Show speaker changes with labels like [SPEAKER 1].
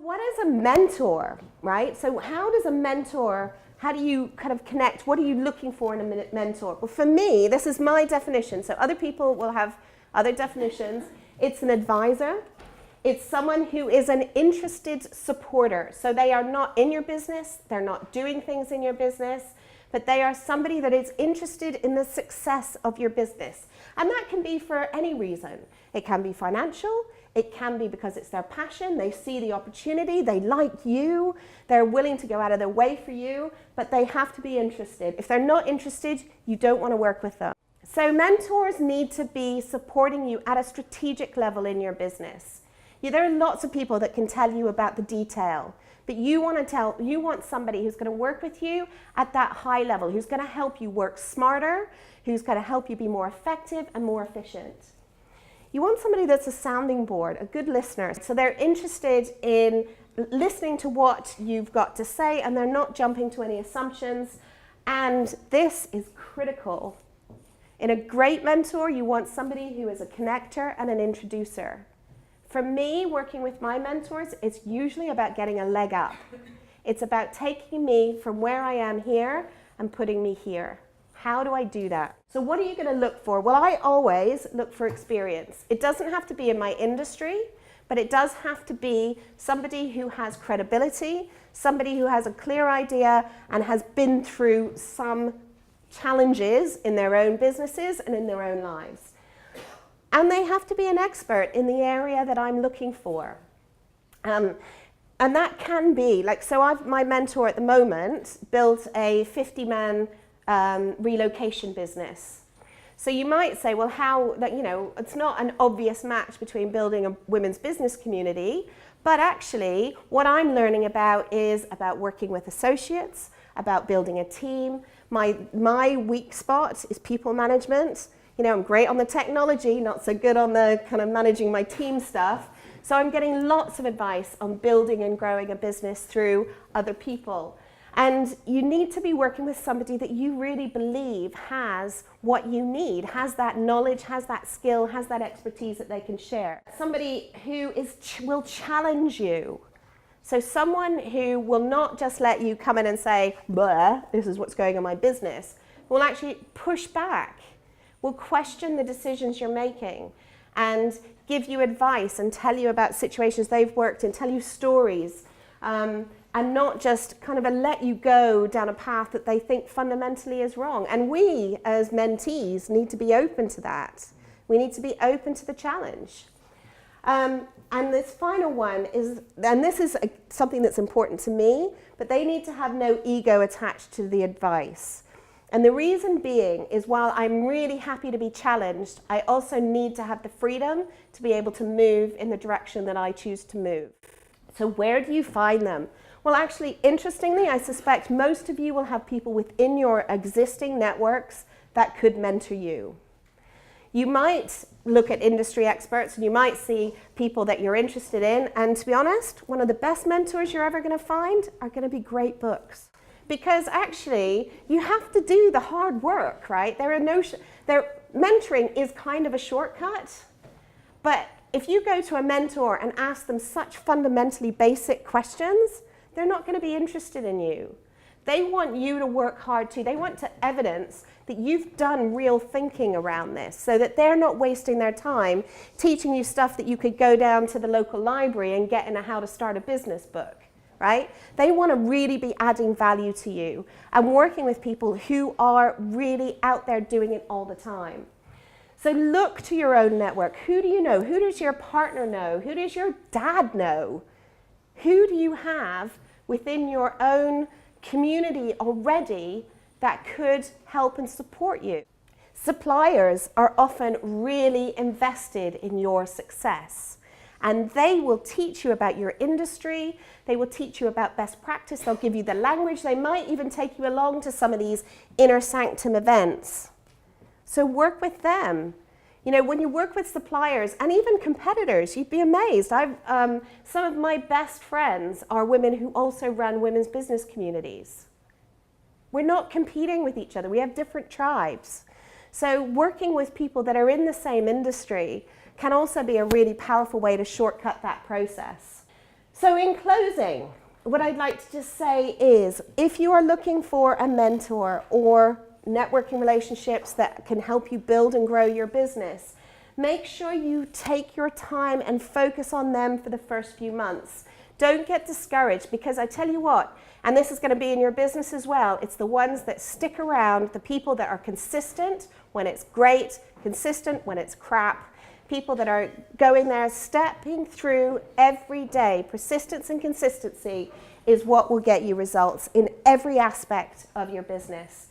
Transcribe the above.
[SPEAKER 1] What is a mentor, right? So how does a mentor, how do you kind of connect? What are you looking for in a mentor? Well, for me, this is my definition. So other people will have other definitions. It's an advisor. It's someone who is an interested supporter. So they are not in your business. They're not doing things in your business, but they are somebody that is interested in the success of your business. And that can be for any reason. It can be financial. It can be because it's their passion. They see the opportunity. They like you. They're willing to go out of their way for you, but they have to be interested. If they're not interested, you don't want to work with them. So mentors need to be supporting you at a strategic level in your business. There are lots of people that can tell you about the detail, but you want somebody who's going to work with you at that high level, who's going to help you work smarter, who's going to help you be more effective and more efficient. You want somebody that's a sounding board, a good listener. So they're interested in listening to what you've got to say and they're not jumping to any assumptions. And this is critical. In a great mentor, you want somebody who is a connector and an introducer. For me, working with my mentors, it's usually about getting a leg up. It's about taking me from where I am here and putting me here. How do I do that? So what are you going to look for? Well, I always look for experience. It doesn't have to be in my industry, but it does have to be somebody who has credibility, somebody who has a clear idea and has been through some challenges in their own businesses and in their own lives. And they have to be an expert in the area that I'm looking for. And that can be, like, so my mentor at the moment built a 50-man relocation business. So you might say, well, it's not an obvious match between building a women's business community, but actually what I'm learning about is about working with associates, about building a team. My weak spot is people management. I'm great on the technology, not so good on the kind of managing my team stuff. So I'm getting lots of advice on building and growing a business through other people. And you need to be working with somebody that you really believe has what you need, has that knowledge, has that skill, has that expertise that they can share. Somebody who will challenge you. So someone who will not just let you come in and say, blah, this is what's going on in my business, will actually push back, will question the decisions you're making and give you advice and tell you about situations they've worked in, tell you stories, and not just kind of let you go down a path that they think fundamentally is wrong. And we, as mentees, need to be open to that. We need to be open to the challenge. And this final one is, and this is something that's important to me, but they need to have no ego attached to the advice. And the reason being is while I'm really happy to be challenged, I also need to have the freedom to be able to move in the direction that I choose to move. So where do you find them? Well, actually, interestingly, I suspect most of you will have people within your existing networks that could mentor you. You might look at industry experts and you might see people that you're interested in. And to be honest, one of the best mentors you're ever going to find are going to be great books. Because actually, you have to do the hard work, right? Mentoring is kind of a shortcut. But if you go to a mentor and ask them such fundamentally basic questions, they're not going to be interested in you. They want you to work hard too. They want to evidence that you've done real thinking around this so that they're not wasting their time teaching you stuff that you could go down to the local library and get in a how to start a business book, right? They want to really be adding value to you and working with people who are really out there doing it all the time. So look to your own network. Who do you know? Who does your partner know? Who does your dad know? Who do you have within your own community already that could help and support you? Suppliers are often really invested in your success, and they will teach you about your industry. They will teach you about best practice. They'll give you the language. They might even take you along to some of these inner sanctum events. So work with them. When you work with suppliers and even competitors, you'd be amazed. Some of my best friends are women who also run women's business communities. We're not competing with each other. We have different tribes. So working with people that are in the same industry can also be a really powerful way to shortcut that process. So in closing, what I'd like to just say is, if you are looking for a mentor or networking relationships that can help you build and grow your business, make sure you take your time and focus on them for the first few months. Don't get discouraged, because I tell you what, and this is going to be in your business as well, it's the ones that stick around, the people that are consistent when it's great, consistent when it's crap, people that are going there, stepping through every day. Persistence and consistency is what will get you results in every aspect of your business.